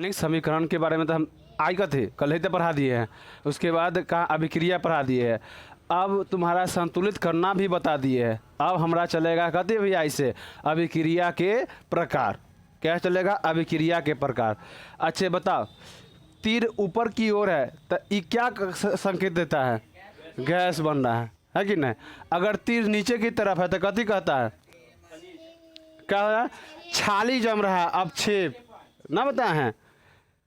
रासायनिक समीकरण के बारे में तो हम आएगा थे कल ही तो पढ़ा दिए हैं। उसके बाद कहाँ अभिक्रिया पढ़ा दिए है। अब तुम्हारा संतुलित करना भी बता दिए है। अब हमारा चलेगा कहते भैया इसे अभिक्रिया के प्रकार। क्या चलेगा? अभिक्रिया के प्रकार। अच्छे बताओ, तीर ऊपर की ओर है तो ये क्या संकेत देता है? गैस बन रहा है कि नहीं? अगर तीर नीचे की तरफ है तो कथी कहता है? क्या है? छाली जम रहा है। अब छेप ना बताए हैं।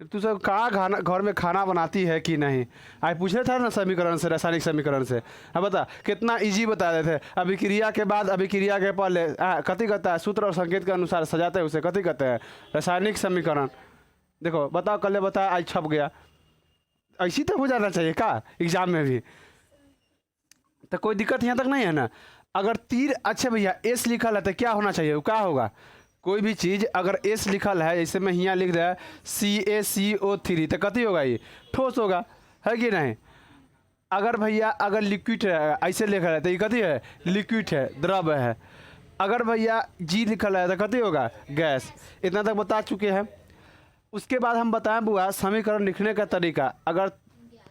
तू सब कहाँ खाना घर में खाना बनाती है कि नहीं? आज पूछे था ना समीकरण से, रासायनिक समीकरण से। अब बता कितना इजी बता देते। अभिक्रिया के बाद अभिक्रिया के पहले कथी कहता है? सूत्र और संकेत के अनुसार सजाते हैं उसे कथी कहते हैं? रासायनिक समीकरण। देखो बताओ, कल बताया आज छप गया। ऐसी तो हो जाना चाहिए का एग्जाम में भी, तो कोई दिक्कत यहाँ तक नहीं है ना। अगर तीर अच्छे भैया एस लिखल है तो क्या होना चाहिए? क्या होगा? कोई भी चीज़ अगर एस लिखल है, जैसे मैं यहाँ लिख रहा है CaCO3 तो कथी होगा? ये ठोस होगा, है कि नहीं? अगर भैया अगर लिक्विड है ऐसे लिखा है तो ये कथी है? लिक्विड है, द्रव है। अगर भैया G लिखल है तो कथी होगा? गैस। इतना तक बता चुके हैं। उसके बाद हम बताएं बुआ समीकरण लिखने का तरीका। अगर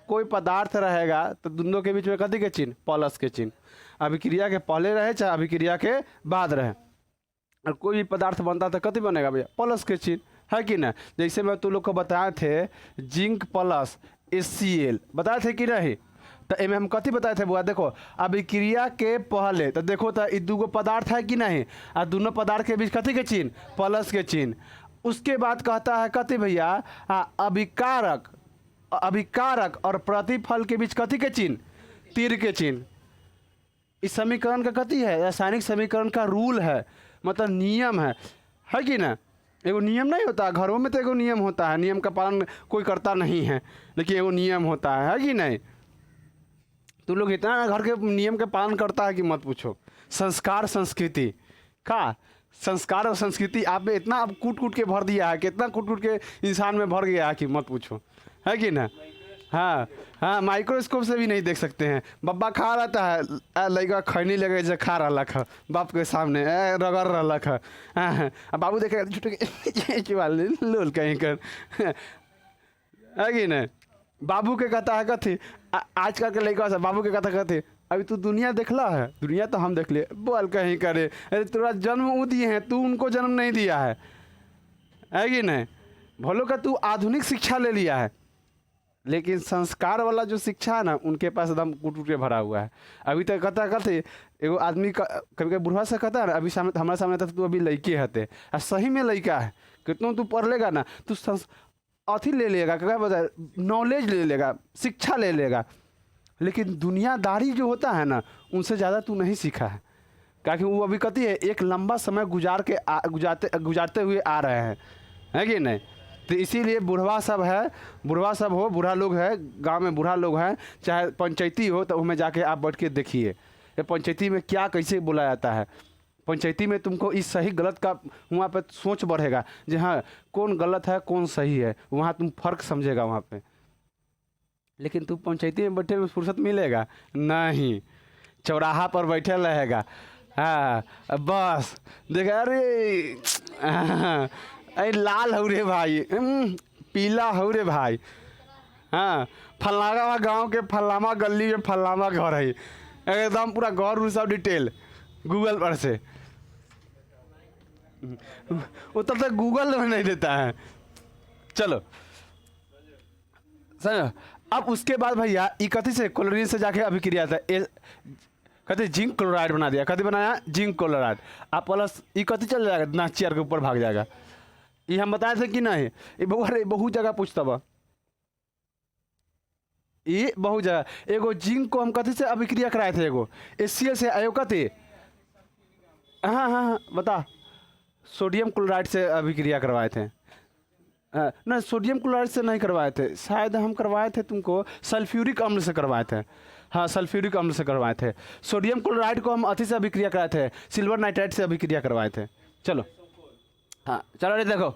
कोई पदार्थ रहेगा तो दोनों के बीच में कथी के चिन्ह? प्लस के चिन्ह। अभिक्रिया के पहले रहे चाहे अभिक्रिया के बाद रहे, और कोई भी पदार्थ बनता तो कथी बनेगा भैया? प्लस के चिन्ह, है कि ना? जैसे मैं तुम लोग को बताए थे जिंक प्लस HCl बताए थे कि नहीं? तो इनमें हम कथी बताए थे बुआ? देखो अभिक्रिया के पहले तो देखो तो ये दूगो पदार्थ है कि नहीं, और दोनों पदार्थ के बीच कथी के चिन्ह? प्लस के चिन्ह। उसके बाद कहता है कथी भैया? अभिकारक, अभिकारक और प्रतिफल के बीच कथी के चिन्ह? तीर के चिन्ह। इस समीकरण का कथी है? रासायनिक समीकरण का रूल है, मतलब नियम है कि ना? एगो नियम नहीं होता घरों में, तो एगो नियम होता है। नियम का पालन कोई करता नहीं है, लेकिन एगो नियम होता है कि नहीं? तुम लोग इतना घर के नियम का पालन करता है कि मत पूछो। संस्कार संस्कृति का, संस्कार और संस्कृति आप में इतना अब कूट कूट के भर दिया है, कितना कूट कूट के इंसान में भर गया है कि मत पूछो, है कि ना? हाँ हाँ, माइक्रोस्कोप से भी नहीं देख सकते हैं। बब्बा खा रहता है, लड़का खैनी लगे जो खा रहा है बाप के सामने रगड़ रहा है। हाँ, बाबू देखेगा छुटे लोल कहीं कर, है कि नहीं? बाबू के कहता है कथी? आजकल के लड़का से बाबू के कहता कथी? अभी तू दुनिया देखला है? दुनिया तो हम देख लिए, बोल कहीं करे। अरे तेरा जन्म वो दिए हैं, तू उनको जन्म नहीं दिया है कि नहीं? भलो का तू आधुनिक शिक्षा ले लिया है, लेकिन संस्कार वाला जो शिक्षा है ना उनके पास एकदम कूट कूट के भरा हुआ है। अभी तक कहता कहते एगो आदमी का कभी कभी बुढ़वा से कहता है ना, अभी सामने हमारे सामने था, तू अभी लड़के हते, और सही में लड़का है। कितना तू पढ़ लेगा ना, तू अथी ले लेगा, क्या बता, नॉलेज ले लेगा, शिक्षा ले लेगा, लेकिन दुनियादारी जो होता है ना उनसे ज़्यादा तू नहीं सीखा है। क्योंकि वो अभी कहती है एक लंबा समय गुजारते हुए आ रहे हैं, है कि नहीं? तो इसीलिए बुढ़वा सब है, बुढ़वा सब हो, बूढ़ा लोग है, गांव में बूढ़ा लोग हैं, चाहे पंचायती हो तो उसमें जाके आप बैठ के देखिए ये पंचायती में क्या कैसे बोला जाता है। पंचायती में तुमको इस सही गलत का वहाँ पे सोच बढ़ेगा, जी हाँ कौन गलत है कौन सही है, वहाँ तुम फर्क समझेगा वहाँ पे। लेकिन तुम पंचायती में बैठे में फुर्सत मिलेगा नहीं, चौराहा पर बैठे रहेगा। हाँ बस देखा, अरे अरे लाल हो रे भाई, पीला हो रे भाई, हाँ फलाना गांव के फलामा गली में फलामा घर है, एकदम पूरा घर उर सब डिटेल गूगल पर से। वो तब तक गूगल में नहीं देता है। चलो समझो। अब उसके बाद भैया इकती से क्लोरीन से जाके अभिक्रिया था, कहते जिंक क्लोराइड बना दिया। कथी बनाया? Zinc chloride. आप प्लस इकती चल जाएगा ना, चेयर के ऊपर भाग जाएगा। ये हम बताए थे कि नहीं? ये बहुत जगह पूछता बा, ये बहुत जगह। एगो जिंक को हम कथी से अभिक्रिया कराए थे? एगो HCl से आयो कथी? हाँ हाँ हाँ बता, सोडियम क्लोराइड से अभिक्रिया करवाए थे। ना सोडियम क्लोराइड से नहीं करवाए थे, शायद हम करवाए थे तुमको सल्फ्यूरिक अम्ल से करवाए थे। हाँ सल्फ्यूरिक अम्ल से करवाए थे। सोडियम क्लोराइड को हम अथी से अभिक्रिया कराए थे, सिल्वर नाइट्राइड से अभिक्रिया करवाए थे। चलो हाँ चलो रे देखो,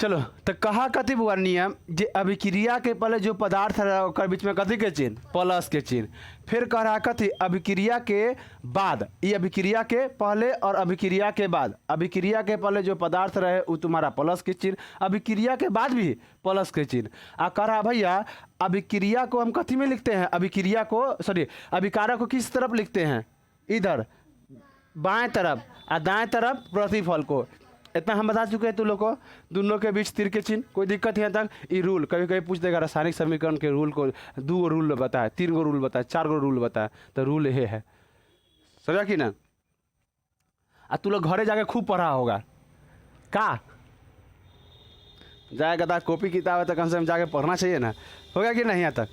चलो तो कहा कथी बुआ नियम जे अभिक्रिया के पहले जो पदार्थ रहा ओकर बीच में कथी के चिन्ह, प्लस के चिन्ह। फिर कह रहा कथी अभिक्रिया के बाद, ये अभिक्रिया के पहले और अभिक्रिया के बाद। अभिक्रिया के पहले जो पदार्थ रहे वो तुम्हारा प्लस के चिन्ह, अभिक्रिया के बाद भी प्लस के चिन्ह। आ कह रहा भैया अभिक्रिया को हम कथी में लिखते हैं, अभिक्रिया को सॉरी अभिकारक को किस तरफ लिखते हैं, इधर बाएं तरफ, और दाएं तरफ प्रतिफल को। इतना हम बता चुके हैं तुम लोग को, दोनों के बीच तीर के चिन्ह। कोई दिक्कत है तक ये रूल कभी कभी पूछ देगा रासायनिक समीकरण के रूल को, 2 रूल बताए, 3 रूल बताए, 4 रूल बताए, तो रूल ये है, समझा कि ना। आ तू लोग घरे जाके खूब पढ़ा होगा का, जाएगा तो कॉपी किताब है तो कम से कम जाके पढ़ना चाहिए ना, होगा कि नहीं यहाँ तक।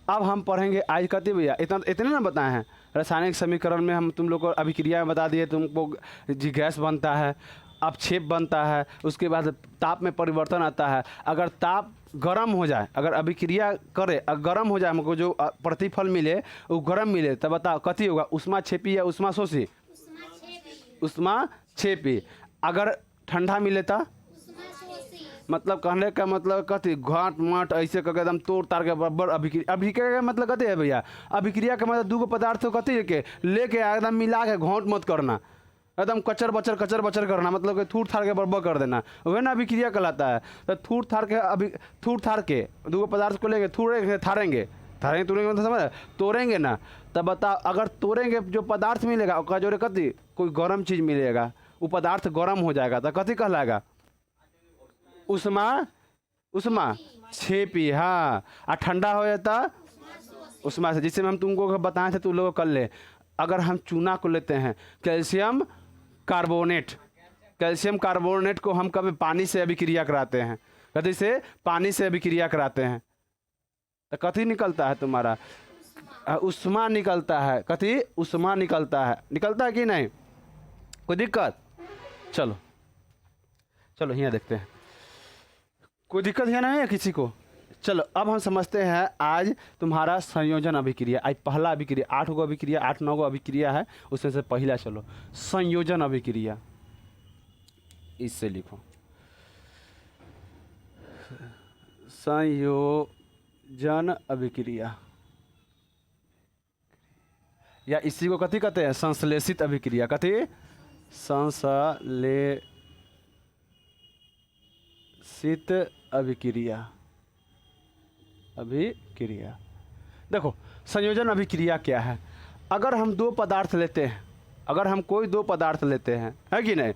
अब हम पढ़ेंगे आज कति भैया, इतने ना बताए हैं। रासायनिक समीकरण में हम तुम लोग को अभिक्रिया में बता दिए, तुमको जी गैस बनता है, अपक्षेप बनता है, उसके बाद ताप में परिवर्तन आता है। अगर ताप गर्म हो जाए, अगर अभिक्रिया करे गर्म हो जाए, हमको जो प्रतिफल मिले वो गर्म मिले, तब बताओ कथी होगा, उष्मा छेपी या उष्मा शोषी, उष्मा छेपी। अगर ठंडा मिले तो मतलब कहने का मतलब कथी घाट माट ऐसे करके एकदम तोड़ ताड़ के बराबर अभिक्रिया का मतलब कथी है भैया, अभिक्रिया का मतलब 2 पदार्थ को कथी के लेके एकदम मिला के घोंट मत करना, एकदम कचर बचर करना, मतलब कि थूट थाड़ के बराबर कर देना, वह ना अभिक्रिया कहलाता है। तो थूट थाड़ के 2 पदार्थ को लेके थाड़ेंगे मतलब समझ तोड़ेंगे ना, तब बताओ अगर तोड़ेंगे जो पदार्थ मिलेगा उसका जो कथी कोई गर्म चीज़ मिलेगा, वो पदार्थ गर्म हो जाएगा तो कथी कहलाएगा, उष्मा छेपी। हाँ, और ठंडा हो जाता उष्मा से, जिससे हम तुमको बताए थे तुम लोग कर ले। अगर हम चूना को लेते हैं कैल्शियम कार्बोनेट को हम कभी पानी से अभिक्रिया कराते हैं, कथी से, पानी से अभिक्रिया कराते हैं, तो कथी निकलता है तुम्हारा, उष्मा निकलता है। कथी, उष्मा निकलता है कि नहीं, कोई दिक्कत। चलो यहाँ देखते हैं, कोई दिक्कत है नहीं है किसी को। चलो अब हम समझते हैं आज तुम्हारा संयोजन अभिक्रिया। आज पहला अभिक्रिया, 8 गो अभिक्रिया, 8-9 गो अभिक्रिया है, उसमें से पहला चलो संयोजन अभिक्रिया, इससे लिखो संयोजन अभिक्रिया, या इसी को कथी कहते हैं, संश्लेषित अभिक्रिया। कथी, संश्लेषित अभिक्रिया। देखो संयोजन अभिक्रिया क्या है, अगर हम 2 पदार्थ लेते हैं, अगर हम कोई 2 पदार्थ लेते हैं, है कि नहीं,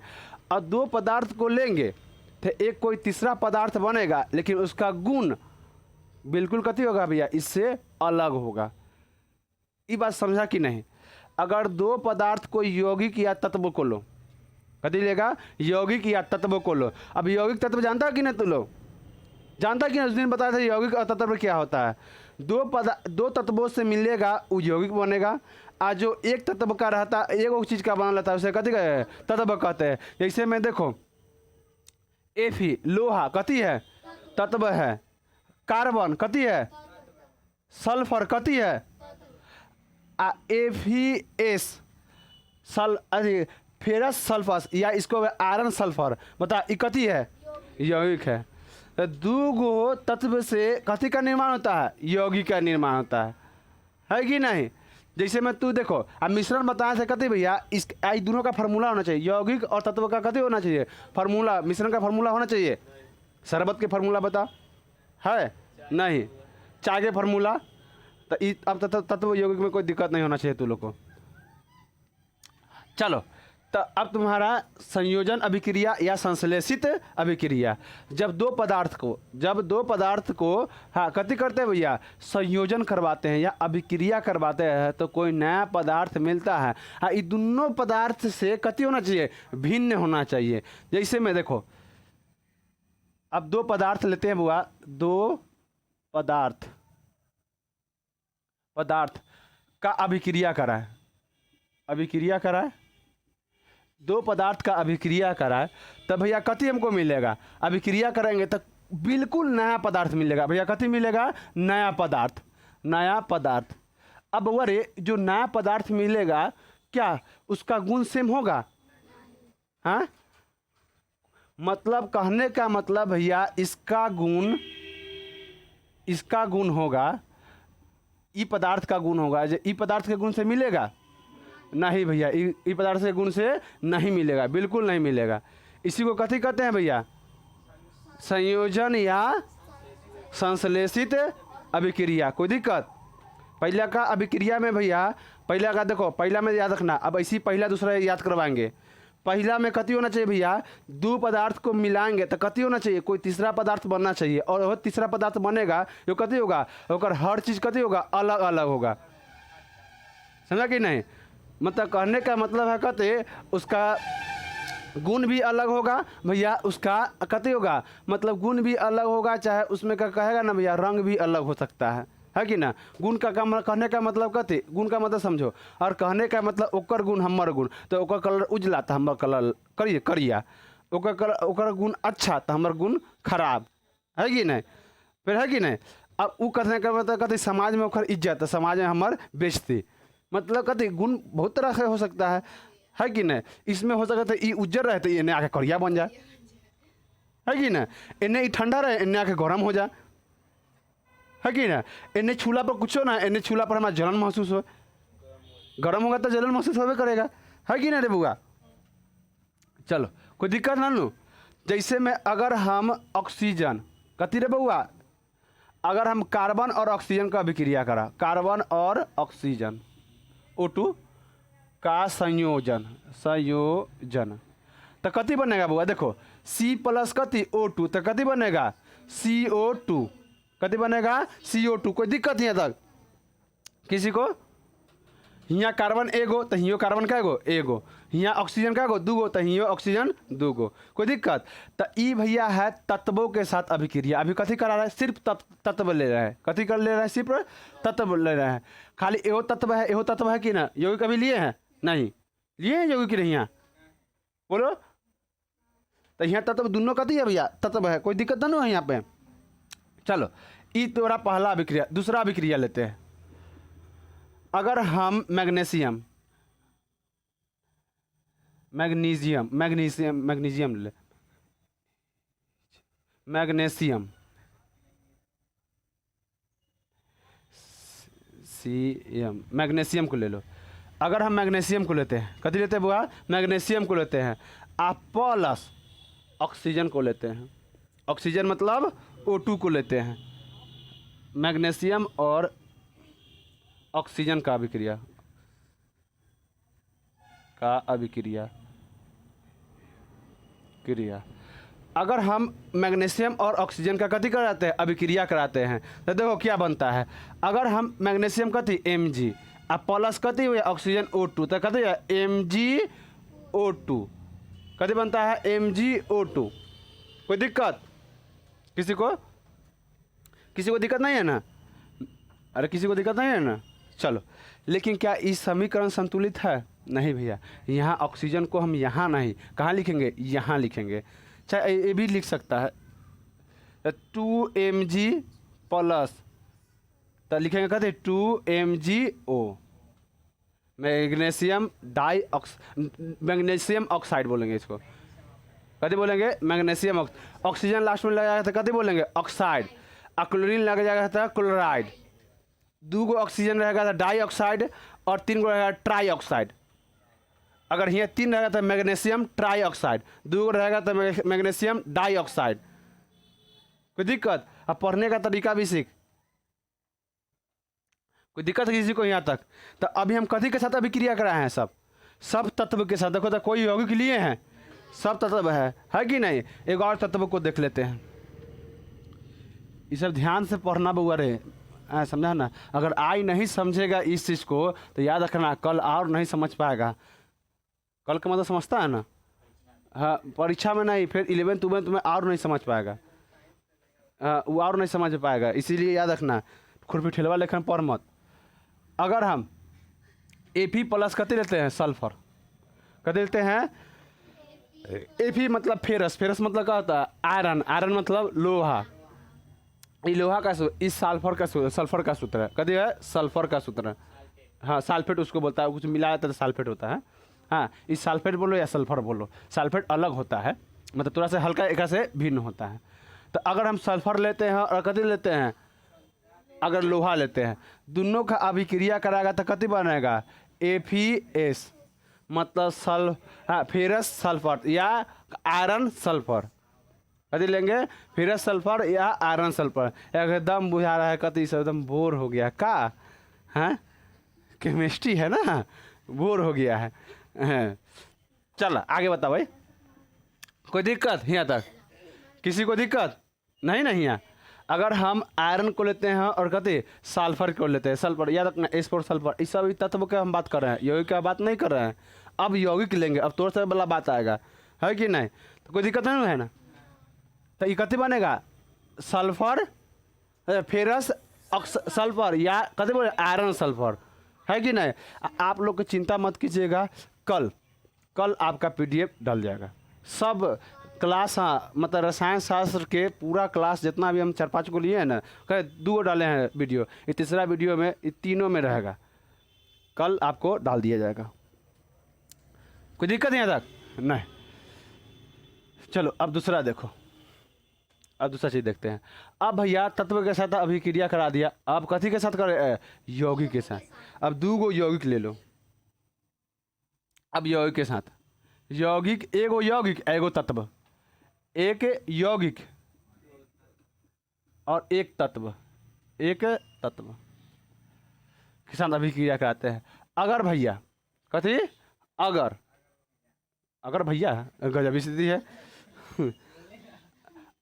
और 2 पदार्थ को लेंगे तो एक कोई तीसरा पदार्थ बनेगा, लेकिन उसका गुण बिल्कुल कथी होगा भैया, इससे अलग होगा। ये बात समझा कि नहीं। अगर 2 पदार्थ को यौगिक या तत्व को लो, कथी लेगा, यौगिक या तत्व को लो। अब यौगिक तत्व जानता है कि नहीं, तुम लोग जानता है कि उस दिन बताया था यौगिक और तत्व क्या होता है। 2 तत्वों से मिलेगा वो यौगिक बनेगा, आज जो एक तत्व का रहता है, एक चीज़ का बना रहता है, उसे कथी कहते, तत्व कहते हैं। जैसे मैं देखो Fe लोहा कथी है, तत्व है। कार्बन कथी है, सल्फर कथी है, FeS फेरस सल्फर, या इसको आयरन सल्फर, बता ये कथी है, यौगिक है। 2 गो तत्व से कथी का निर्माण होता है, यौगिक का निर्माण होता है कि नहीं। जैसे मैं तू देखो अब मिश्रण बताया था कथी भैया, इस दोनों का फार्मूला होना चाहिए, यौगिक और तत्व का कथी होना चाहिए, फार्मूला, मिश्रण का फार्मूला होना चाहिए। शरबत के फार्मूला बता है नहीं, चाय के फार्मूला, तो अब तत्व यौगिक में कोई दिक्कत नहीं होना चाहिए तू लोग को। चलो तो अब तुम्हारा संयोजन अभिक्रिया या संश्लेषित अभिक्रिया, जब 2 पदार्थ को हाँ कथी करते हैं भैया, संयोजन करवाते हैं या अभिक्रिया करवाते हैं, तो कोई नया पदार्थ मिलता है। हाँ, ये दोनों पदार्थ से कथी होना चाहिए, भिन्न होना चाहिए। जैसे मैं देखो अब 2 पदार्थ लेते हैं बुआ, 2 पदार्थ का अभिक्रिया कराए, 2 पदार्थ का अभिक्रिया कराए, तब भैया कथी हमको मिलेगा, अभिक्रिया करेंगे तो बिल्कुल नया पदार्थ मिलेगा भैया। कथी मिलेगा, नया पदार्थ। अब अरे जो नया पदार्थ मिलेगा क्या उसका गुण सेम होगा, हाँ मतलब कहने का मतलब भैया इसका गुण होगा, ई पदार्थ का गुण होगा, जो ई पदार्थ के गुण से मिलेगा नहीं भैया, ई पदार्थ के गुण से नहीं मिलेगा, बिल्कुल नहीं मिलेगा। इसी को कथी कहते हैं भैया? संयोजन या संश्लेषित अभिक्रिया। कोई दिक्कत? पहला का अभिक्रिया में भैया, पहला का देखो, पहला में याद रखना, अब ऐसी पहला दूसरा याद करवाएंगे। पहला में कथी होना चाहिए भैया? दो पदार्थ को मिलाएंगे तो कथी होना चाहिए? कोई तीसरा पदार्थ बनना चाहिए, और वह तीसरा पदार्थ बनेगा जो कथी होगा? और हर चीज़ कथी होगा? अलग अलग होगा। समझा कि नहीं? मतलब कहने का मतलब है कहते उसका गुण भी अलग होगा भैया, उसका कथी होगा? मतलब गुण भी अलग होगा, चाहे उसमें का कहेगा ना भैया, रंग भी अलग हो सकता है कि ना? गुण का काम कहने का मतलब कथी? गुण का मतलब समझो, और कहने का मतलब ओकर गुण हमर गुण, तो ओकर कलर उजला तो हमर कलर करिया, ओकर गुण अच्छा तो हमर गुण खराब, है कि नहीं? फिर है कि नहीं? अब वो कहने का मतलब कथी? समाज में ओकर इज्जत, तो समाज में हमर बेइज्जती। मतलब कथी? गुण बहुत तरह से हो सकता है कि नहीं? इसमें हो सकता है ये उज्जर रहे तो इन्हें आके करिया बन जाए, है कि ना? इन्हें ठंडा रहे इन्हें आके गर्म हो जाए, है कि ना? इन्हें छूला पर कुछ हो ना, इन्हें छूला पर हमारा जलन महसूस हो, गर्म होगा तो जलन महसूस होबे करेगा, है कि ना रे बुआ? चलो कोई दिक्कत ना लू। जैसे में अगर हम ऑक्सीजन कथी रे बउआ, अगर हम कार्बन और ऑक्सीजन का अभिक्रिया करा, कार्बन और ऑक्सीजन O2 का संयोजन तो कथी बनेगा बुआ? देखो C प्लस कथी O2 तो कथी बनेगा? CO2। कथी बनेगा? CO2। कोई दिक्कत यहाँ तक किसी को? यहाँ कार्बन एगो तो हियो कार्बन का एगो, यहाँ ऑक्सीजन का दूगो तो हियो ऑक्सीजन दूगो। कोई दिक्कत? तो ई भैया है तत्वों के साथ अभिक्रिया। अभी कथी करा रहा है? सिर्फ तत्व ले रहा है। कथी कर ले रहा है? सिर्फ तत्व ले रहा है। खाली एगो तत्व है कि ना? योगी कभी लिए हैं? नहीं लिए हैं योगी की नहीं? यहाँ बोलो तो यहाँ तत्व दोनों कथी है भैया? तत्व है। कोई दिक्कत ना है यहाँ पे? चलो ई तोरा पहला अभिक्रिया। दूसरा अभिक्रिया लेते हैं। अगर हम मैग्नीशियम ले मैग्नीशियम को ले लो। अगर हम मैग्नीशियम को लेते हैं, कथी लेते हैं बुआ? मैग्नीशियम को लेते हैं, आप प्लस ऑक्सीजन को लेते हैं। ऑक्सीजन मतलब O2 को लेते हैं। मैग्नीशियम और ऑक्सीजन का अभिक्रिया अगर हम मैग्नीशियम और ऑक्सीजन का कथी कराते हैं? अभिक्रिया कराते हैं, तो देखो क्या बनता है। अगर हम मैग्नीशियम कथी Mg और प्लस कथी हुआ ऑक्सीजन O2 तो कथी है? MgO2। कथी बनता है? MgO2। कोई दिक्कत किसी को? दिक्कत नहीं है ना? अरे किसी को दिक्कत नहीं है ना? चलो, लेकिन क्या इस समीकरण संतुलित है? नहीं भैया। यहाँ ऑक्सीजन को हम यहाँ नहीं, कहाँ लिखेंगे? यहाँ लिखेंगे। चाहे ये भी लिख सकता है 2Mg प्लस, तो लिखेंगे कहते 2MgO, मैग्नीशियम ऑक्साइड बोलेंगे इसको। कथी बोलेंगे? मैग्नीशियम ऑक्सीजन लास्ट में लगाया था, कथी बोलेंगे? ऑक्साइड। क्लोरीन लग जाएगा था क्लोराइड। दूगो ऑक्सीजन रहेगा था डाइऑक्साइड, और 3 गो रहेगा ट्राई ऑक्साइड। अगर यहाँ 3 रहेगा तो मैग्नीशियम ट्राई ऑक्साइड, 2 गो रहेगा तो मैग्नीशियम डाइऑक्साइड। कोई दिक्कत? अब पढ़ने का तरीका भी सीख। कोई दिक्कत है किसी को यहाँ तक? तो अभी हम कथी के साथ अभिक्रिया कराए हैं? सब तत्व के साथ। देखो तो कोई यौगिक के लिए हैं? सब तत्व है कि नहीं? एक और तत्व को देख लेते हैं। ये सब ध्यान से पढ़ना बउआ रे, समझा ना? अगर आई नहीं समझेगा इस चीज़ को तो याद रखना कल और नहीं समझ पाएगा। कल का मतलब समझता है ना? हाँ, परीक्षा में नहीं, फिर 11th 12th में और नहीं समझ पाएगा। वो और नहीं समझ पाएगा, इसीलिए याद रखना खुरपी ठेलवा लेखन पढ़ मत। अगर हम Fe प्लस कथी लेते हैं? सल्फर। कथी लेते हैं? Fe मतलब फेरस मतलब क्या होता है? आयरन मतलब लोहा। ये लोहा का इस सल्फर का सूत्र है। कथी है? सल्फर का सूत्र है। हाँ, सल्फेट उसको बोलता है, कुछ मिलाया तो सल्फेट होता है। हाँ, इस सल्फेट बोलो या सल्फर बोलो, सल्फेट अलग होता है। मतलब थोड़ा सा हल्का एक से भिन्न होता है। तो अगर हम सल्फर लेते हैं और कथी लेते हैं, अगर लोहा लेते हैं, दोनों का अभिक्रिया कराएगा तो कथी बनेगा, Fe(S), मतलब फेरस सल्फर या आयरन सल्फर। कथी लेंगे, फेरस सल्फर या आयरन सल्फर। एकदम बुझा रहा है कथी से, एकदम बोर हो गया का, हैं केमिस्ट्री है ना, बोर हो गया है। चल आगे बता भाई, कोई दिक्कत यहाँ तक, किसी को दिक्कत नहीं नहीं है। अगर हम आयरन को लेते हैं और कहते सल्फर को लेते हैं, सल्फर याद रखना, S फॉर सल्फर, इस सब तत्व के हम बात कर रहे हैं, यौगिक का बात नहीं कर रहे हैं। अब यौगिक लेंगे, अब थोड़ा सा वाला बात आएगा, है कि नहीं, तो कोई दिक्कत नहीं है ना। तो ये कथी बनेगा, सल्फर फेरस सल्फर या कथी बोले, आयरन सल्फर, है कि नहीं। आप लोग की चिंता मत कीजिएगा, कल आपका PDF डल जाएगा सब क्लास। हाँ मतलब रसायन शास्त्र के पूरा क्लास जितना भी हम 4-5 को लिए हैं ना, कहे 2 डाले हैं वीडियो, ये तीसरा वीडियो में ये तीनों में रहेगा, कल आपको डाल दिया जाएगा। कोई दिक्कत यहाँ तक नहीं। चलो अब दूसरा देखो, अब दूसरा चीज़ देखते हैं। अब भैया तत्व के साथ अभिक्रिया करा दिया, अब कथी के साथ करे, यौगिक के साथ। अब 2 गो यौगिक ले लो, अब यौगिक के साथ, यौगिक एगो यौगिक एगो तत्व, एक यौगिक और एक तत्व के साथ अभिक्रिया कराते हैं। अगर भैया कथी, अगर भैया गजब स्थिति है।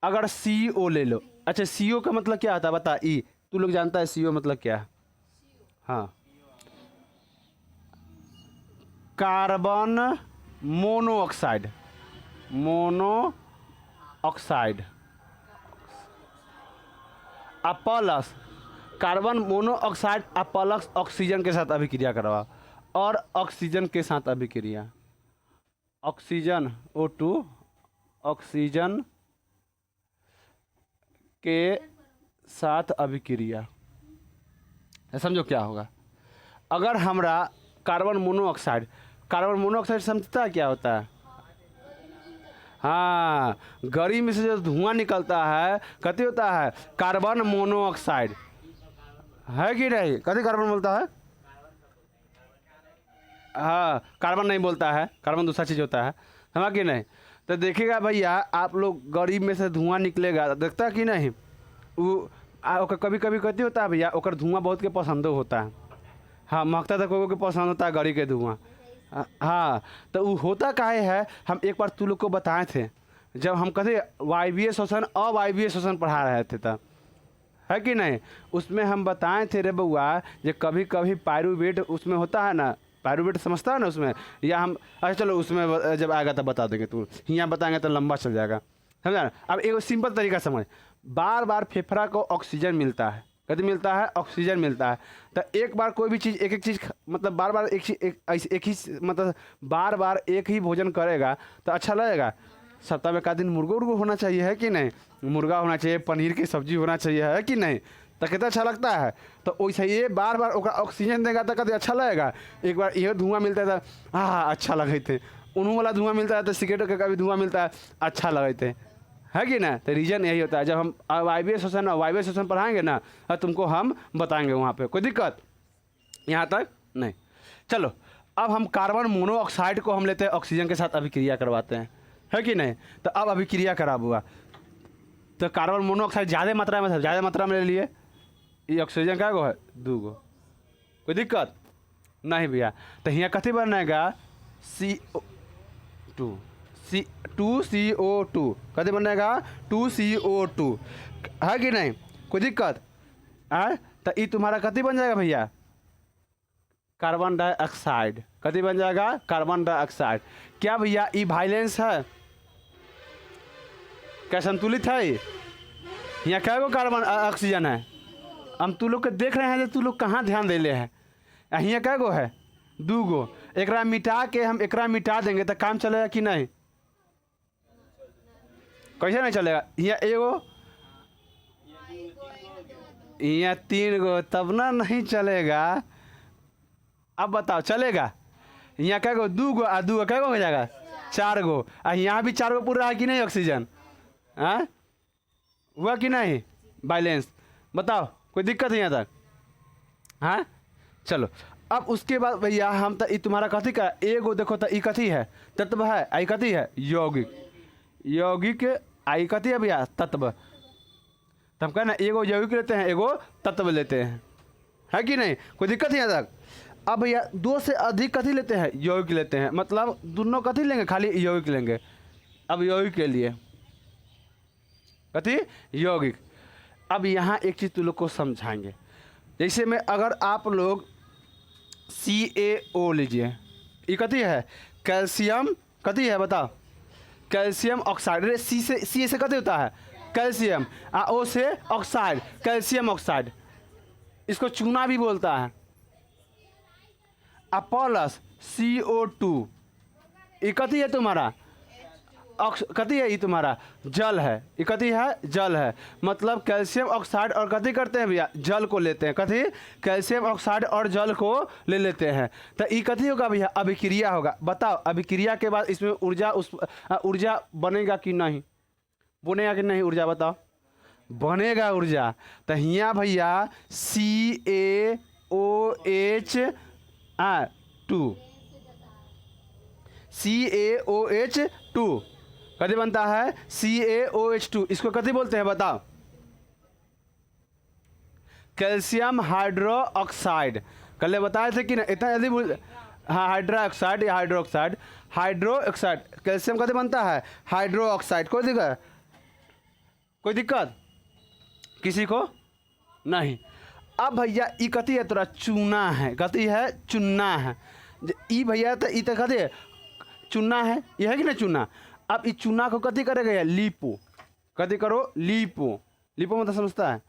अगर CO ले लो, अच्छा CO का मतलब क्या होता है बता, ई तू लोग जानता है CO मतलब क्या है, हाँ carbon monoxide, plus carbon monoxide plus oxygen के साथ अभिक्रिया करवा, और ऑक्सीजन के साथ अभिक्रिया, ऑक्सीजन O2 ऑक्सीजन के साथ अभिक्रिया, समझो क्या होगा। अगर हमरा कार्बन मोनोऑक्साइड समझता है क्या होता है, हाँ गरी में से जो धुआं निकलता है कथी होता है, कार्बन मोनोऑक्साइड, है कि नहीं, कथी कार्बन बोलता है, हाँ कार्बन नहीं बोलता है, कार्बन दूसरा चीज़ होता है, समझा कि नहीं। तो देखिएगा भैया आप लोग गरीब में से धुआं निकलेगा, देखता कि नहीं, वो कभी कभी कथी होता है भैया, ओकर धुआं बहुत के पसंद होता है, हाँ महकता तो कोई के पसंद होता है गरी के धुआं, हाँ तो वो होता काहे है, हम एक बार तू लोग को बताए थे जब हम कहते वायवीय श्वसन अवायवीय श्वसन पढ़ा रहे थे तब, है कि नहीं, उसमें हम बताए थे रे बउआ, जो कभी कभी पायरुवेट उसमें होता है ना, पायरुवेट समझता है ना उसमें, या हम अच्छा चलो उसमें जब आएगा तब बता देंगे, तू यहाँ बताएंगे तो लंबा चल जाएगा, समझा ना। अब एक सिंपल तरीका समझ, बार बार फेफड़ा को ऑक्सीजन मिलता है, कभी मिलता है ऑक्सीजन मिलता है, तो एक बार कोई भी चीज़ एक चीज़ मतलब बार बार एक ही मतलब बार बार एक ही भोजन करेगा तो अच्छा लगेगा। सप्ताह में का दिन मुर्गा होना चाहिए, है कि नहीं, मुर्गा होना चाहिए, पनीर की सब्जी होना चाहिए, है कि नहीं, तो कितना अच्छा लगता है। तो वैसे ये बार बार ऑक्सीजन देगा तो कभी अच्छा लगेगा। एक बार ये धुआं मिलता था, हाँ अच्छा लगे थे, उन्हों वाला धुआं मिलता है तो सिगरेट का भी धुआं मिलता है, अच्छा लगे थे, है कि ना। तो रीज़न यही होता है, जब हम वायवीय श्वसन पढ़ाएंगे ना तो तुमको हम बताएंगे वहाँ पे, कोई दिक्कत यहाँ तक नहीं। चलो अब हम कार्बन मोनोऑक्साइड को हम लेते हैं, ऑक्सीजन के साथ अभिक्रिया करवाते हैं, है कि नहीं। तो अब अभिक्रिया खराब हुआ तो कार्बन मोनोऑक्साइड ज़्यादा मात्रा में ले लिए, ये ऑक्सीजन क्या गो है 2 गो, कोई दिक्कत नहीं भैया। तो यहाँ कथी बनेगा CO2 कथी बनेगा 2CO2, है कि नहीं, कोई दिक्कत है। तो ये तुम्हारा कथी बन जाएगा भैया, कार्बन डाइऑक्साइड, कथी बन जाएगा कार्बन डाइऑक्साइड। क्या भैया ये वाइलेंस है, क्या संतुलित है, यहाँ क्या गो कार्बन ऑक्सीजन है, हम तू लोग के देख रहे हैं जो तू लोग कहाँ ध्यान दे ले है, यहाँ क्या गो है 2 गो, एकरा मिटा के हम एकरा मिटा देंगे तो काम चलेगा कि नहीं, कैसे नहीं चलेगा। यहाँ एगो यहाँ 3 गो तब ना नहीं चलेगा। अब बताओ चलेगा, यहाँ क्या गो 2 गो, 2 गो क्या गो हो जाएगा 4 गो। यहाँ भी 4 गो पूरा है कि नहीं ऑक्सीजन? हाँ हुआ कि नहीं बैलेंस? बताओ कोई दिक्कत है यहाँ तक? हाँ चलो अब उसके बाद भैया हम तो तुम्हारा कथी का एगो देखो तो ई कथी है? तत्व है। आई कथी है? यौगिक। यौगिक आई कथी है भैया? तत्व। तो हम कहना एगो यौगिक लेते हैं, एगो तत्व लेते हैं, है कि नहीं? कोई दिक्कत है यहाँ तक? अब भैया 2 से अधिक कथी लेते हैं? यौगिक लेते हैं। मतलब दोनों कथी लेंगे? खाली यौगिक लेंगे। अब यौगिक के लिए कथी? यौगिक। अब यहाँ एक चीज़ तुम लोग को समझाएंगे। जैसे में अगर आप लोग CaO लीजिए, ये कथी है? कैल्शियम। कथी है बताओ? Calcium oxide. अरे सी से कथी होता है? कैल्शियम। O से ऑक्साइड, कैल्शियम ऑक्साइड। इसको चूना भी बोलता है। प्लस CO2, ये कथी है तुम्हारा? कथी है? ये तुम्हारा जल है। ये कथी है? जल है। मतलब कैल्शियम ऑक्साइड और कथी करते हैं भैया? जल को लेते हैं। कथी? कैल्शियम ऑक्साइड और जल को ले लेते हैं। तो ये कथी होगा भैया? अभिक्रिया होगा। बताओ अभिक्रिया के बाद इसमें ऊर्जा बनेगा कि नहीं? बनेगा कि नहीं ऊर्जा? बताओ। बनेगा ऊर्जा। तो यहाँ भैया CaOH2 कथी बनता है? CaOH2। इसको कथी बोलते हैं बताओ? Calcium hydro oxide. कल बताए थे कि ना? इतना जल्दी हाँ हाइड्रो ऑक्साइड या hydro oxide. Hydro oxide calcium कथी बनता है? Hydro oxide. कोई दिक्कत? कोई दिक्कत किसी को नहीं? अब भैया ई कथी है? तोरा चूना है। कथी है? चुनना है। ई भैया तो ई तो कथी है? चुनना है। ये है कि ना चूना? अब इस चूना को कथी करेगा? लीपो। कथी करो? लीपो। लीपो मतलब समझता है?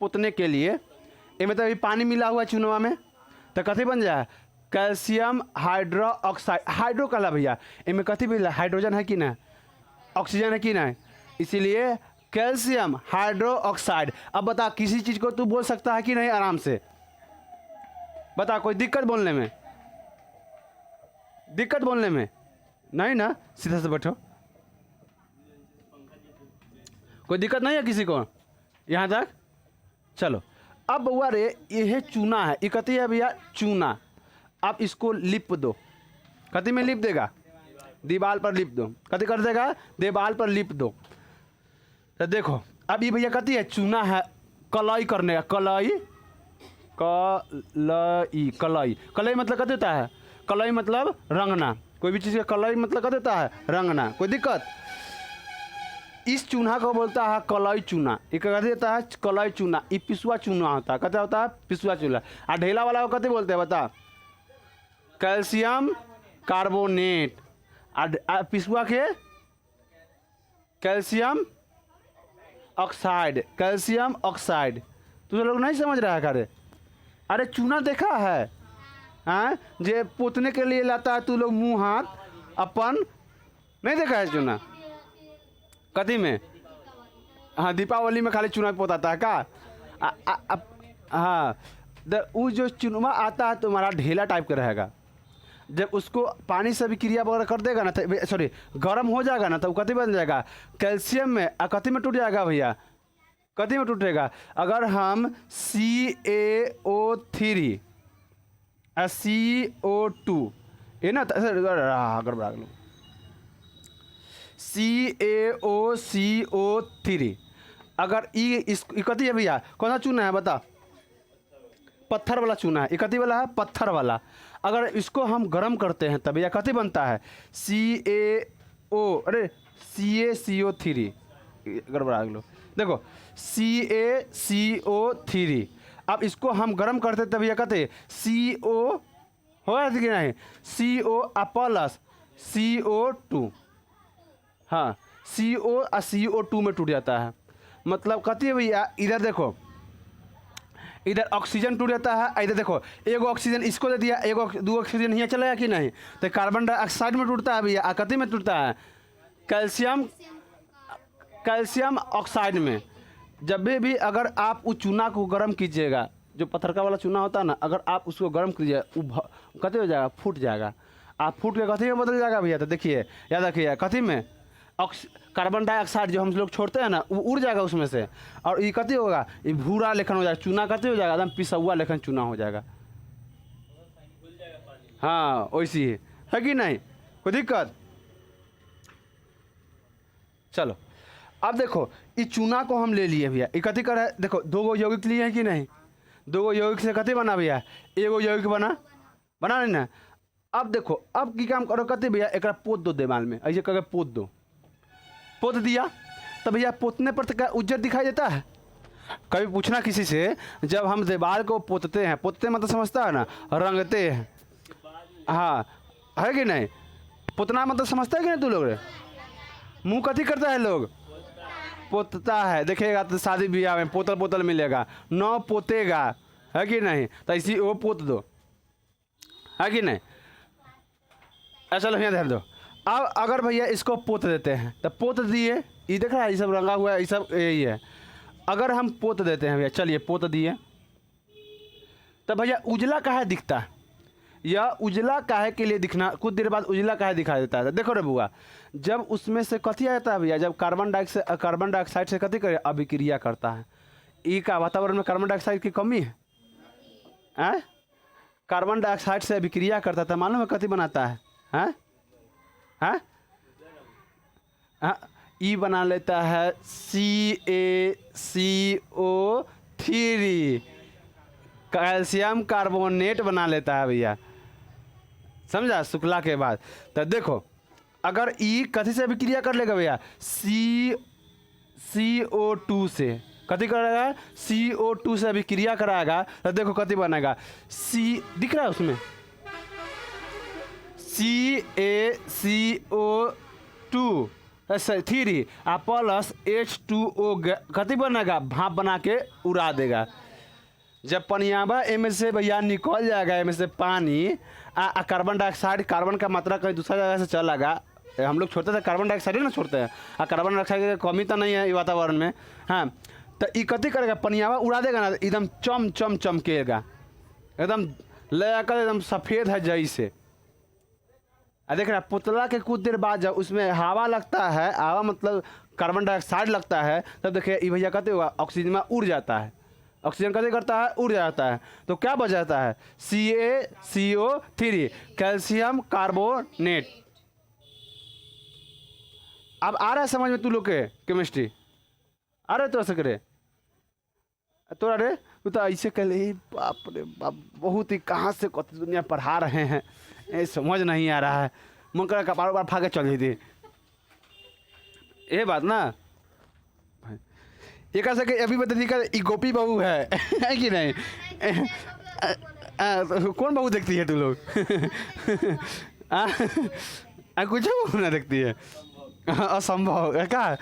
पोतने के लिए। इनमें तो अभी पानी मिला हुआ है चूनवा में, तो कथी बन जाए? Calcium hydro oxide. हाइड्रो कहला भैया, इनमें कथी भी हाइड्रोजन है कि ना? ऑक्सीजन है कि ना? इसीलिए कैल्शियम हाइड्रो ऑक्साइड। अब बता किसी चीज़ को तू बोल सकता है कि नहीं आराम से? बता कोई दिक्कत बोलने में? दिक्कत बोलने में नहीं ना? सीधा से बैठो। कोई दिक्कत नहीं है किसी को यहाँ तक? चलो अब बउआ रे यह चूना है। ये कथी है भैया? चूना। आप इसको लिप दो। कथी में लिप देगा? दीवार पर लिप दो। कथी कर देगा? दीवार पर लिप दो। तो देखो अब ये भैया कथी है? चूना है। कलई करने का। कलई कलई कलई कलई मतलब कथी होता है? कलई मतलब रंगना। कोई भी चीज़ का कलई मतलब कथी होता है? रंगना। कोई दिक्कत? इस चूना को बोलता है कलई चूना। ये कथी होता है? कलई चूना। ये पिसुआ चूना होता है। कथी होता है? पिसुआ चूना। और ढेला वाला को कथी बोलते हैं बता? Calcium carbonate. और पिसुआ के कैल्शियम ऑक्साइड। Calcium oxide. तुम लोग नहीं समझ रहा है करे? अरे चूना देखा है? हाँ जे पोतने के लिए लाता है तू लोग मुँह हाथ अपन, नहीं देखा है चूना? कथी में? हाँ दीपावली में खाली चूना पोताता है का? हाँ वो जो चुनमा आता है तुम्हारा ढेला टाइप का रहेगा। जब उसको पानी से भी क्रिया वगैरह कर देगा ना, तो सॉरी गर्म हो जाएगा ना, तो वो कथी बन जाएगा? कैल्शियम में। कथी में टूट जाएगा भैया? कथी में टूटेगा? अगर हम CaO3 CO2 ये ना गड़बड़ा लो। CaOCO3 अगर ये कथी है भैया? कौन सा चूना है बता? पत्थर वाला चूना है। ये कथी वाला है? पत्थर वाला। अगर इसको हम गर्म करते हैं तब भैया कथी बनता है? CaCO3 गड़बड़ा लो। देखो CaCO3। अब इसको हम गर्म करते तब भैया कहते CO हो जाती कि नहीं? CO plus CO2। हाँ CO और CO2 में टूट जाता है। मतलब कथी है भैया? इधर देखो, इधर ऑक्सीजन टूट जाता है। इधर देखो एगो ऑक्सीजन इसको दे दिया, एगो दो ऑक्सीजन यहाँ चलेगा कि नहीं? तो कार्बन डाइऑक्साइड में टूटता है भैया। कथी में टूटता है? कैल्शियम ऑक्साइड में। जब भी अगर आप उस चूना को गर्म कीजिएगा, जो पत्थर का वाला चूना होता है ना, अगर आप उसको गर्म कीजिएगा वो कथी हो जाएगा? फूट जाएगा। आप फूट के कथी में बदल जाएगा भैया? तो देखिए, याद रखिए, कथी में? कार्बन डाइऑक्साइड जो हम लोग छोड़ते हैं ना, वो उड़ जाएगा उसमें से, और ये कथी होगा? ये भूरा लेखन हो जाएगा, चूना कथी हो जाएगा? एकदम पिसौआ लेखन चूना हो जाएगा। हाँ वैसी है कि नहीं? कोई दिक्कत? चलो अब देखो, इस चूना को हम ले लिए भैया, ये कथी कर रहा है? देखो, दो गो यौगिक लिए हैं कि नहीं? दो गो यौगिक से कथी बना भैया? एगो यौगिक बना नहीं ना? अब देखो, अब की काम करो, कथी भैया? एक पोत दो दीवार में, ऐसे करके पोत दो। पोत दिया तो भैया पोतने पर तो क्या उज्जर दिखाई देता है? कभी पूछना किसी से, जब हम दीवार को पोतते हैं, पोतते मतलब समझता है ना, रंगते हैं, हाँ है कि नहीं? पोतना मतलब समझता है कि नहीं तू लोग? मुँह कथी करता है लोग? पोतता है। देखेगा तो शादी ब्याह में पोतल पोतल मिलेगा, नौ पोतेगा, है कि नहीं? तो इसी वो पोत दो, है कि नहीं? ऐसा लोग ध्यान दो। अब अगर भैया इसको पोत देते हैं, तो पोत दिए, ये देख रहा है, ये सब रंगा हुआ है, ये सब यही है। अगर हम पोत देते हैं भैया, चलिए पोत दिए, तो भैया उजला काहे दिखता है? या उजला काहे के लिए दिखना, कुछ देर बाद उजला काहे दिखाई देता है? देखो रे बुआ, जब उसमें से कथी आ जाता है भैया, जब कार्बन डाइऑक्साइड से कथी करे? अभिक्रिया करता है। ई का वातावरण में कार्बन डाइऑक्साइड की कमी है? कार्बन डाइऑक्साइड से अभिक्रिया करता था, मालूम है कथी बनाता है? हैं? हाँ, ई बना लेता है CaCO3, कैल्शियम कार्बोनेट बना लेता है भैया, समझा? शुक्ला के बाद। तो देखो, अगर ई कथी से अभिक्रिया कर लेगा भैया? CO2 से कथी करेगा? CO2 से अभिक्रिया कराएगा, तो देखो कथी बनेगा? दिख रहा है उसमें CaCO2 3 प्लस H2O कथी बनेगा? भाप बना के उड़ा देगा। जब पनियाबा एम से भैया निकल जाएगा, एम से पानी, कार्बन डाइऑक्साइड, कार्बन का मात्रा कहीं दूसरा जगह से चलेगा। हम लोग छोड़ते थे कार्बन डाइऑक्साइड ना छोड़ते हैं, कार्बन डाइऑक्साइड की कमी तो नहीं है वातावरण में। हाँ, तो ये कथी करेगा? पनियाबा उड़ा देगा ना, एकदम चम चम चमकेगा, एकदम लगा एकदम सफ़ेद है जैसे। देख रहा, पुतला के कुछ देर बाद जब उसमें हवा लगता है, हवा मतलब कार्बन डाइऑक्साइड लगता है, तब देखिए ये भैया कहते हुआ ऑक्सीजन में उड़ जाता है। ऑक्सीजन कैसे करता है? उड़ जाता है। तो क्या बच जाता है? CaCO3, calcium carbonate. अब आ रहा है समझ में तू लोग के केमिस्ट्री? आ रहा है तो करे तो? अरे तू तो ऐसे कह ले, बाप रे बाप, बहुत ही कहाँ से कत दुनिया पढ़ा रहे हैं, ये समझ नहीं आ रहा है। मन कर कपार उपार फाके चल जाती, ये बात ना। ये कह सके अभी बता दी का गोपी बहू है है कि नहीं? कौन बहू देखती है तू लोग? कुछ बहू ना देखती है, असंभव है क्या?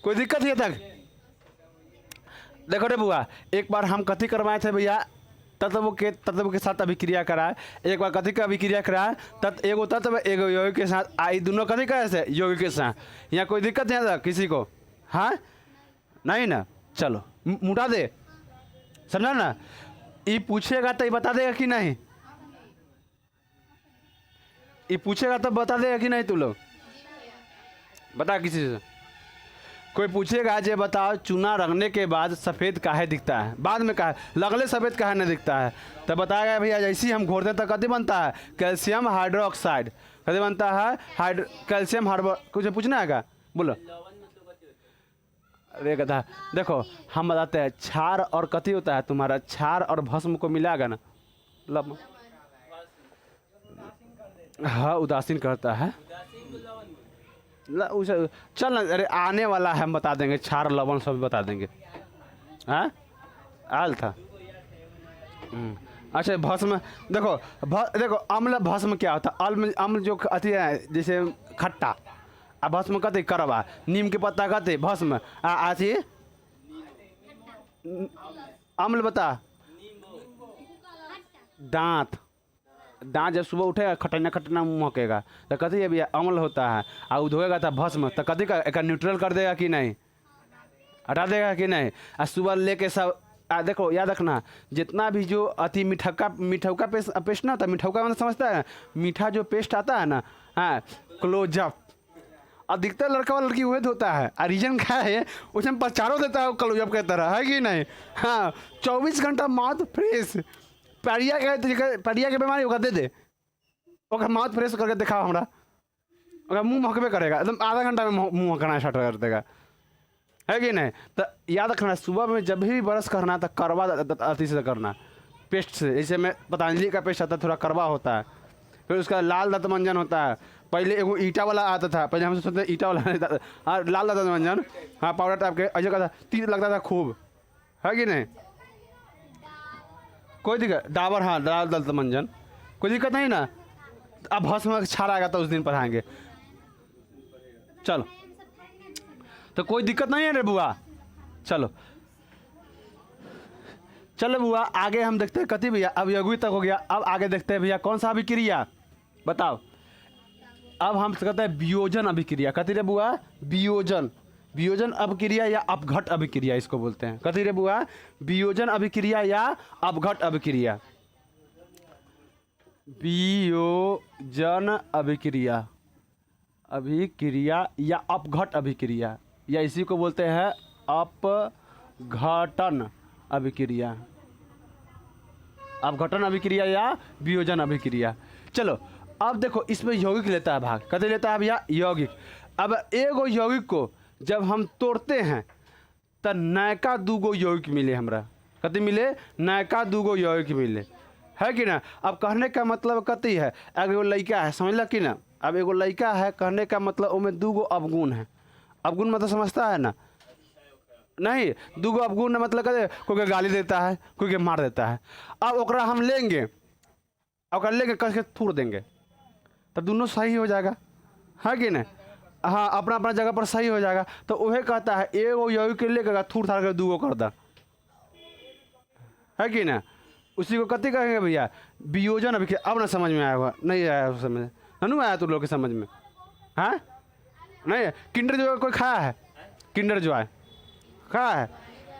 कोई दिक्कत है तक? देखो रे बुआ, एक बार हम कथी करवाए थे भैया? तत्व के साथ अभिक्रिया कराए। एक बार कथी का अभिक्रिया कराए? एगो तत्व एगो यौगिक के साथ, आई दोनों कथी करे से? यौगिक के साथ। यहाँ कोई दिक्कत नहीं था किसी को? हाँ नहीं ना? चलो मुटा दे, समझा ना? ये पूछेगा तो ये बता देगा कि नहीं? ये पूछेगा तो बता देगा कि नहीं? तू लोग बता किसी से। कोई पूछेगा जे बताओ, चूना रंगने के बाद सफ़ेद काहे दिखता है? बाद में काहे लगले सफ़ेद काहे नहीं दिखता है? तो बताएगा भैया, जैसे ही हम घोरते तो कथी बनता है? Calcium hydroxide. कथी बनता है? Calcium hydro. कुछ पूछना है क्या? बोलो। अरे गधा, देखो हम बताते हैं, क्षार और कथी होता है तुम्हारा? क्षार और भस्म को मिलाएगा ना, लव, हाँ उदासीन करता है। चल ना, अरे आने वाला है, हम बता देंगे, क्षार लवण सब बता देंगे। हाँ आल था। अच्छा भस्म, देखो अम्ल भस्म क्या होता है? अम्ल जो अथी है जैसे खट्टा, आ भस्म कथी? करवा। नीम के पत्ता कथी? भस्म। अथी अम्ल बता, दांत जब सुबह उठेगा खटना खटना महकेगा, तो कथी है भैया? अम्ल होता है। और धोएगा तो भस्म, तो कथी का एक न्यूट्रल कर देगा कि नहीं? हटा देगा कि नहीं? और सुबह लेके सब देखो याद रखना, जितना भी जो अति मिठौका पेस्ट ना होता है, मिठौका मतलब समझता है, मीठा जो पेस्ट आता है ना, हाँ, क्लोजअप, अधिकतर लड़का और लड़की वही होता है। रीजन क्या है, उसमें प्रचारों देता है क्लोजअप की तरह, है कि नहीं। हाँ, 24 घंटा माउथ फ्रेश, पैरिया के बीमारी होगा, दे दे ओके, माउथ फ्रेश करके दिखाओ हमरा, ओके, मुँह महकबे करेगा एकदम, आधा घंटा में मुँह महकना स्टार्ट कर देगा, है कि नहीं। तो याद रखना, सुबह में जब भी ब्रश करना तो करवा अति से करना, पेस्ट से। जैसे में पतंजलि का पेस्ट आता है, थोड़ा करवा होता है, फिर उसका लाल दंत मंजन होता है। पहले एगो ईटा वाला आता था, पहले हम सोचते ईटा वाला नहीं था, हाँ, लाल दंत मंजन, हाँ, पाउडर टाइप के, ऐसे का था, तीर लगता था खूब, है कि नहीं। कोई दिक्कत, डाबर, हाँ, लाल दंत मंजन, कोई दिक्कत नहीं ना। अब भस्म छाड़ आएगा तो उस दिन पढ़ाएंगे, चलो, तो कोई दिक्कत नहीं है रे बुआ। चलो चलो बुआ, आगे हम देखते हैं कति भैया, अब यज्ञ तक हो गया, अब आगे देखते हैं भैया कौन सा अभिक्रिया, बताओ। अब हम कहते हैं वियोजन अभिक्रिया, कति रे बुआ, वियोजन, वियोजन अभिक्रिया या अपघट अभिक्रिया इसको बोलते हैं, कति रे बुआ, वियोजन अभिक्रिया या अपघट अभिक्रिया, वियोजन अभिक्रिया, अभिक्रिया या अपघट अभिक्रिया, या इसी को बोलते हैं अपघटन अभिक्रिया, अपघटन अभिक्रिया या वियोजन अभिक्रिया। चलो अब देखो, इसमें यौगिक लेता है भाग, कते लेता है भैया, यौगिक। अब एगो यौगिक को जब हम तोड़ते हैं तो नयका दूगो यौगिक मिले हमरा, कते मिले, नयका दूगो यौगिक मिले, है कि ना। अब कहने का मतलब कति है, अब एगो लड़का है, समझ कि ना, अब एगो लड़का है, कहने का मतलब उसमें दूगो अवगुण है, अवगुण मतलब समझता है ना, नहीं, दूगो अवगुण मतलब कहते, कोई के गाली देता है, कोई के मार देता है। अब ओकरा हम लेंगे, ओकरा लेके कस के थूर देंगे, तो दोनों सही हो जाएगा, है कि नहीं, हाँ, अपना अपना जगह पर सही हो जाएगा। तो वह कहता है एगो यौगिक के लेकर थूर थार कर दूगो कर दा, है कि ना, उसी को कति कहेंगे भैया, वियोजन अभिक्रिया। अब ना समझ में आया हुआ, नहीं आया समझ, ननू आया तुम लोग के समझ में, हाँ, नहीं। किंडर जॉय कोई खाया है, किंडर जॉय खाया है,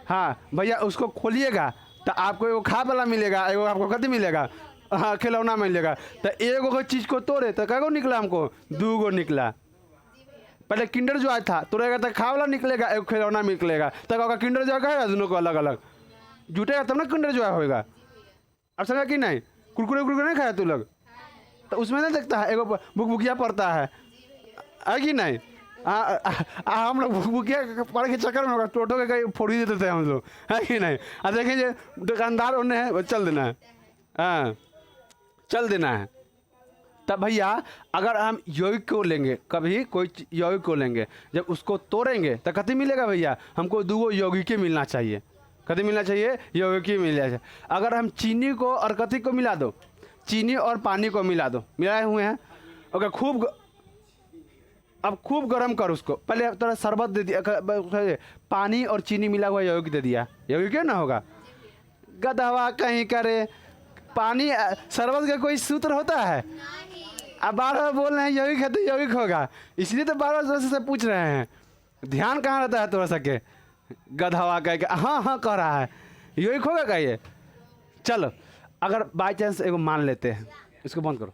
हाँ भैया, उसको खोलिएगा तो आपको एगो खा वाला मिलेगा, एगो आपको कति मिलेगा, हाँ, खिलौना मिलेगा। तो एगो चीज़ को तोड़े तो कैगो निकला, हमको दूगो निकला। पहले किंडर जॉय था, तोड़ेगा तो खा वाला निकलेगा, एगो खिलौना निकलेगा, तो किंडर जॉय कहेगा, दोनों को अलग अलग जुटेगा तब ना किंडर जॉय होएगा। अब समझा कि नहीं, कुरकुरे कुरकुरे नहीं खाया तू लोग, तो उसमें नहीं देखता है, एगो बुकिया पड़ता है कि नहीं। हम लोग बुकिया पढ़ के चक्कर में टोटो के कहीं फोड़ ही देते थे हम लोग, है कि नहीं। देखेंगे दुकानदार उन्हें चल देना है, हाँ, चल देना है। तब भैया अगर हम यौगिक को लेंगे, कभी कोई यौगिक को लेंगे, जब उसको तोड़ेंगे तो कति मिलेगा भैया, हमको दूगो यौगिक मिलना चाहिए, कति मिलना चाहिए, यौगिक मिलना चाहिए। अगर हम चीनी को और कति को मिला दो, चीनी और पानी को मिला दो, मिलाए हुए हैं, ओके, खूब, अब खूब गर्म कर उसको, पहले थोड़ा शरबत दे दिया, पानी और चीनी मिला हुआ यौगिक दे दिया, यौगिक क्या ना होगा, गधवा कहीं करे। पानी शरबत का कोई सूत्र होता है, अब बार बार बोल रहे हैं यौगिक है तो यौगिक होगा, इसलिए तो बार बार से पूछ रहे हैं, ध्यान कहाँ रहता है थोड़ा सा के, गधवा कह के हाँ हाँ कह रहा है, यौगिक होगा क्या ये। चलो अगर बाई चांस एगो मान लेते हैं, इसको बंद करो।